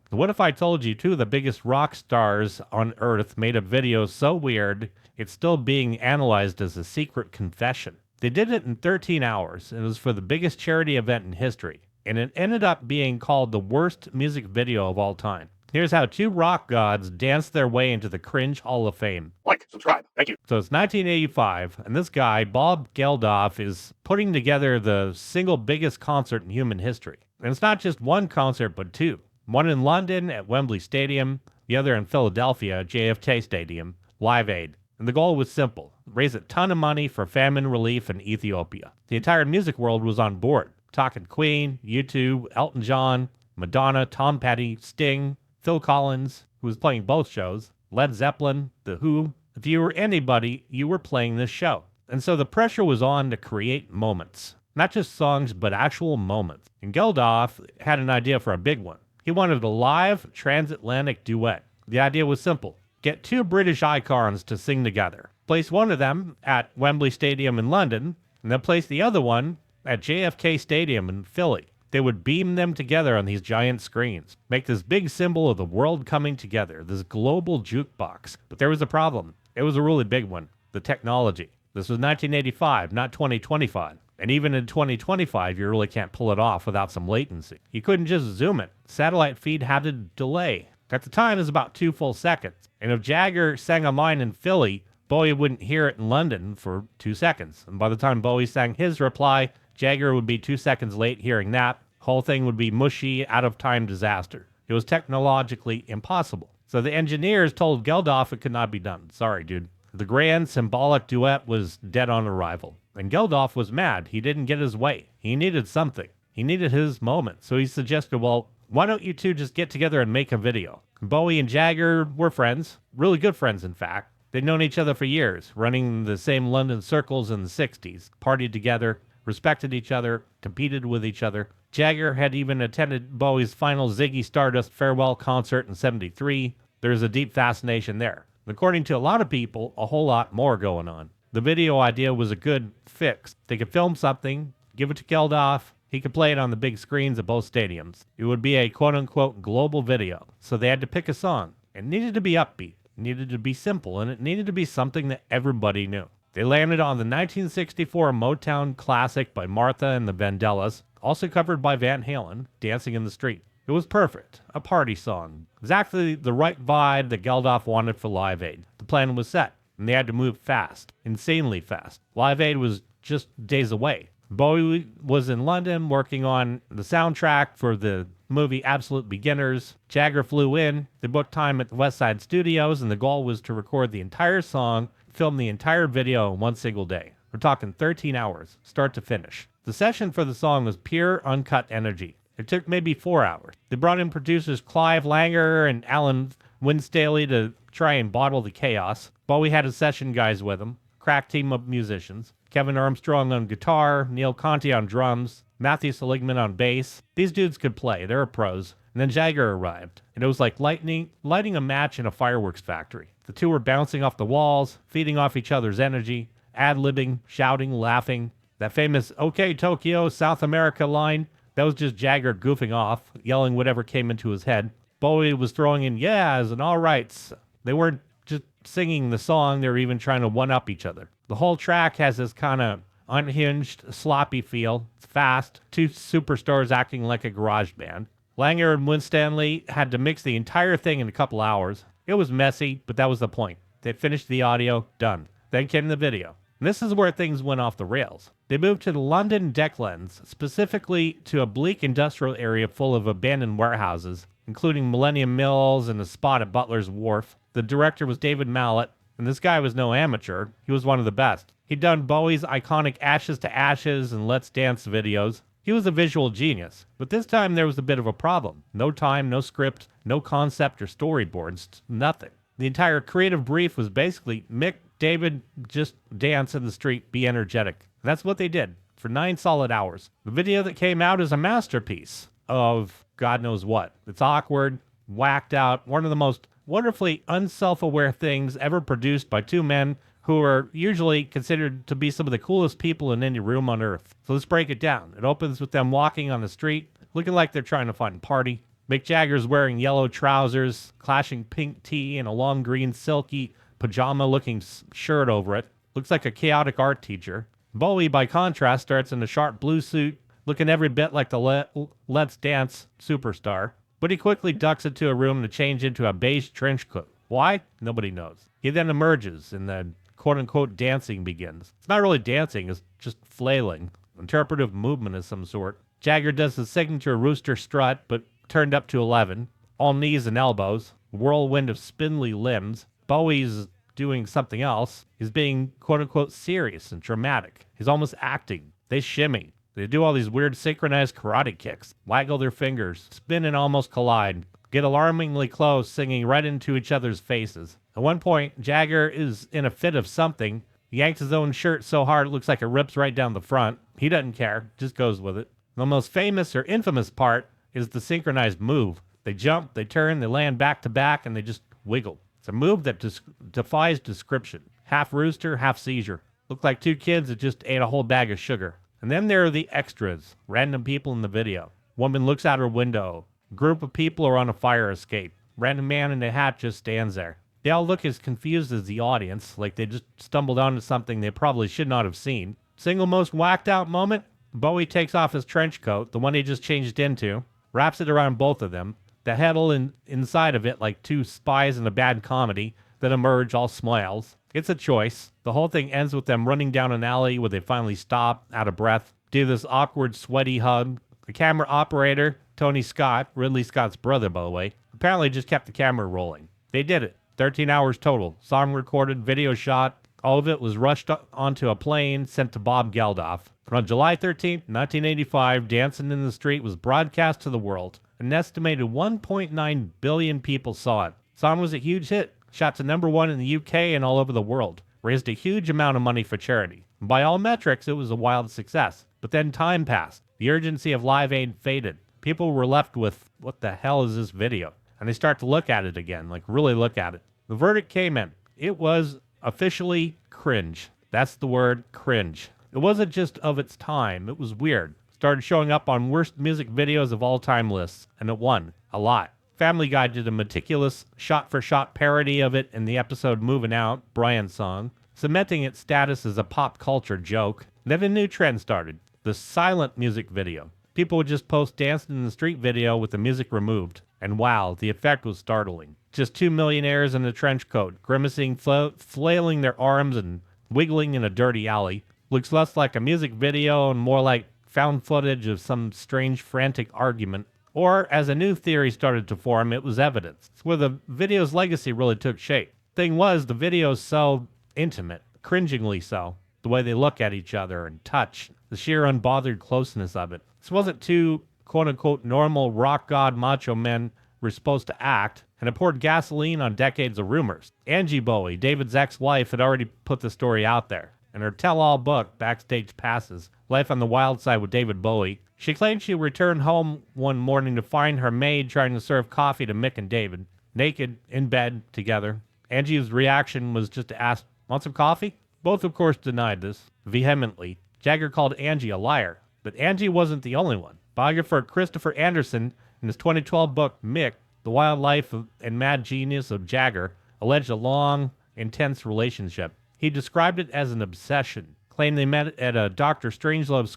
What if I told you two of the biggest rock stars on earth made a video so weird it's still being analyzed as a secret confession? They did it in 13 hours, and it was for the biggest charity event in history, and it ended up being called the worst music video of all time. Here's how two rock gods danced their way into the Cringe Hall of Fame. Like, subscribe. Thank you. So it's 1985, and this guy, Bob Geldof, is putting together the single biggest concert in human history. And it's not just one concert, but two. One in London at Wembley Stadium, the other in Philadelphia at JFK Stadium, Live Aid. And the goal was simple: raise a ton of money for famine relief in Ethiopia. The entire music world was on board. Talking Queen, U2, Elton John, Madonna, Tom Petty, Sting, Phil Collins, who was playing both shows, Led Zeppelin, The Who. If you were anybody, you were playing this show. And so the pressure was on to create moments. Not just songs, but actual moments. And Geldof had an idea for a big one. He wanted a live transatlantic duet. The idea was simple: get two British icons to sing together. Place one of them at Wembley Stadium in London, and then place the other one at JFK Stadium in Philly. They would beam them together on these giant screens. Make this big symbol of the world coming together, this global jukebox. But there was a problem. It was a really big one: the technology. This was 1985, not 2025. And even in 2025, you really can't pull it off without some latency. You couldn't just zoom it. Satellite feed had a delay. At the time, it was about 2 full seconds. And if Jagger sang a line in Philly, Bowie wouldn't hear it in London for 2 seconds. And by the time Bowie sang his reply, Jagger would be 2 seconds late hearing that. Whole thing would be mushy, out-of-time disaster. It was technologically impossible. So the engineers told Geldof it could not be done. Sorry, dude. The grand symbolic duet was dead on arrival. And Geldof was mad. He didn't get his way. He needed something. He needed his moment. So he suggested, well, why don't you two just get together and make a video? Bowie and Jagger were friends. Really good friends, in fact. They'd known each other for years, running the same London circles in the 60s, partied together, respected each other, competed with each other. Jagger had even attended Bowie's final Ziggy Stardust farewell concert in '73. There's a deep fascination there. According to a lot of people, a whole lot more going on. The video idea was a good fix. They could film something, give it to Geldof. He could play it on the big screens at both stadiums. It would be a quote-unquote global video. So they had to pick a song. It needed to be upbeat. It needed to be simple. And it needed to be something that everybody knew. They landed on the 1964 Motown classic by Martha and the Vandellas, also covered by Van Halen, Dancing in the Street. It was perfect. A party song. Exactly the right vibe that Geldof wanted for Live Aid. The plan was set, and they had to move fast. Insanely fast. Live Aid was just days away. Bowie was in London working on the soundtrack for the movie Absolute Beginners. Jagger flew in. They booked time at the West Side Studios, and the goal was to record the entire song, film the entire video in one single day. We're talking 13 hours, start to finish. The session for the song was pure, uncut energy. It took maybe 4 hours. They brought in producers Clive Langer and Alan Winstanley to try and bottle the chaos. Bowie had his session guys with him, crack team of musicians. Kevin Armstrong on guitar, Neil Conti on drums, Matthew Seligman on bass. These dudes could play, they were pros. And then Jagger arrived, and it was like lighting a match in a fireworks factory. The two were bouncing off the walls, feeding off each other's energy, ad-libbing, shouting, laughing. That famous "Okay Tokyo, South America" line, that was just Jagger goofing off, yelling whatever came into his head. Bowie was throwing in yeahs and all rights. They weren't just singing the song, they were even trying to one-up each other. The whole track has this kind of unhinged, sloppy feel. It's fast. Two superstars acting like a garage band. Langer and Winstanley had to mix the entire thing in a couple hours. It was messy, but that was the point. They finished the audio, done. Then came the video. And this is where things went off the rails. They moved to the London Docklands, specifically to a bleak industrial area full of abandoned warehouses, including Millennium Mills and a spot at Butler's Wharf. The director was David Mallet, and this guy was no amateur. He was one of the best. He'd done Bowie's iconic Ashes to Ashes and Let's Dance videos. He was a visual genius, but this time there was a bit of a problem. No time, no script, no concept or storyboards, nothing. The entire creative brief was basically Mick, David, just dance in the street, be energetic. And that's what they did for 9 solid hours. The video that came out is a masterpiece of God knows what. It's awkward, whacked out, one of the most wonderfully unself-aware things ever produced by two men who are usually considered to be some of the coolest people in any room on earth. So let's break it down. It opens with them walking on the street, looking like they're trying to find a party. Mick Jagger's wearing yellow trousers, clashing pink tee, and a long green silky pajama-looking shirt over it. Looks like a chaotic art teacher. Bowie, by contrast, starts in a sharp blue suit, looking every bit like the Let's Dance superstar. But he quickly ducks into a room to change into a beige trench coat. Why? Nobody knows. He then emerges, and the quote-unquote dancing begins. It's not really dancing, it's just flailing. Interpretive movement of some sort. Jagger does his signature rooster strut, but turned up to 11. All knees and elbows. Whirlwind of spindly limbs. Bowie's doing something else. He's being quote-unquote serious and dramatic. He's almost acting. They shimmy. They do all these weird synchronized karate kicks, waggle their fingers, spin and almost collide, get alarmingly close, singing right into each other's faces. At one point, Jagger is in a fit of something. He yanks his own shirt so hard it looks like it rips right down the front. He doesn't care, just goes with it. The most famous or infamous part is the synchronized move. They jump, they turn, they land back to back, and they just wiggle. It's a move that defies description. Half rooster, half seizure. Look like two kids that just ate a whole bag of sugar. And then there are the extras, random people in the video. Woman looks out her window. Group of people are on a fire escape. Random man in a hat just stands there. They all look as confused as the audience, like they just stumbled onto something they probably should not have seen. Single most whacked out moment? Bowie takes off his trench coat, the one he just changed into, wraps it around both of them, the heddle inside of it like two spies in a bad comedy that emerge all smiles. It's a choice. The whole thing ends with them running down an alley where they finally stop, out of breath, do this awkward, sweaty hug. The camera operator, Tony Scott, Ridley Scott's brother, by the way, apparently just kept the camera rolling. They did it. 13 hours total. Song recorded, video shot. All of it was rushed onto a plane sent to Bob Geldof. On July 13, 1985, Dancing in the Street was broadcast to the world. An estimated 1.9 billion people saw it. The song was a huge hit. Shot to #1 in the UK and all over the world. Raised a huge amount of money for charity. By all metrics, it was a wild success. But then time passed. The urgency of Live Aid faded. People were left with, what the hell is this video? And they start to look at it again, like really look at it. The verdict came in. It was officially cringe. That's the word, cringe. It wasn't just of its time. It was weird. Started showing up on worst music videos of all time lists. And it won. A lot. Family Guy did a meticulous shot-for-shot parody of it in the episode Moving Out, Brian's song, cementing its status as a pop culture joke. Then a new trend started, the silent music video. People would just post Dancing in the Street video with the music removed. And wow, the effect was startling. Just two millionaires in a trench coat, grimacing, flailing their arms and wiggling in a dirty alley. Looks less like a music video and more like found footage of some strange frantic argument. Or, as a new theory started to form, it was evidence. It's where the video's legacy really took shape. Thing was, the video's so intimate, cringingly so. The way they look at each other and touch, the sheer unbothered closeness of it. This wasn't two, quote-unquote, normal rock god macho men were supposed to act, and it poured gasoline on decades of rumors. Angie Bowie, David's ex-wife, had already put the story out there. In her tell-all book, Backstage Passes, Life on the Wild Side with David Bowie, she claimed she returned home one morning to find her maid trying to serve coffee to Mick and David, naked, in bed, together. Angie's reaction was just to ask, "Want some coffee?" Both, of course, denied this, vehemently. Jagger called Angie a liar, but Angie wasn't the only one. Biographer Christopher Anderson, in his 2012 book, Mick, The Wild Life and Mad Genius of Jagger, alleged a long, intense relationship. He described it as an obsession. Claimed they met at a Dr. Strangelove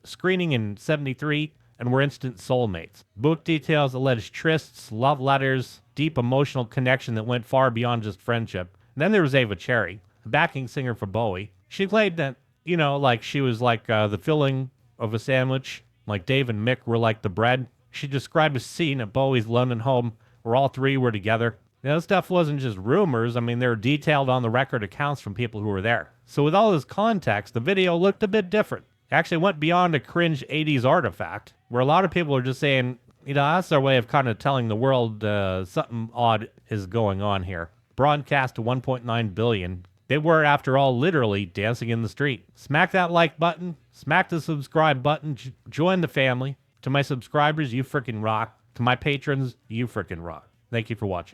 screening in '73 and were instant soulmates. Book details alleged trysts, love letters, deep emotional connection that went far beyond just friendship. And then there was Ava Cherry, a backing singer for Bowie. She claimed that, like she was like the filling of a sandwich, like Dave and Mick were like the bread. She described a scene at Bowie's London home where all three were together. This stuff wasn't just rumors. I mean, they were detailed on the record accounts from people who were there. So with all this context, the video looked a bit different. It actually went beyond a cringe 80s artifact, where a lot of people are just saying, that's our way of kind of telling the world something odd is going on here. Broadcast to 1.9 billion. They were, after all, literally dancing in the street. Smack that like button. Smack the subscribe button. Join the family. To my subscribers, you freaking rock. To my patrons, you freaking rock. Thank you for watching.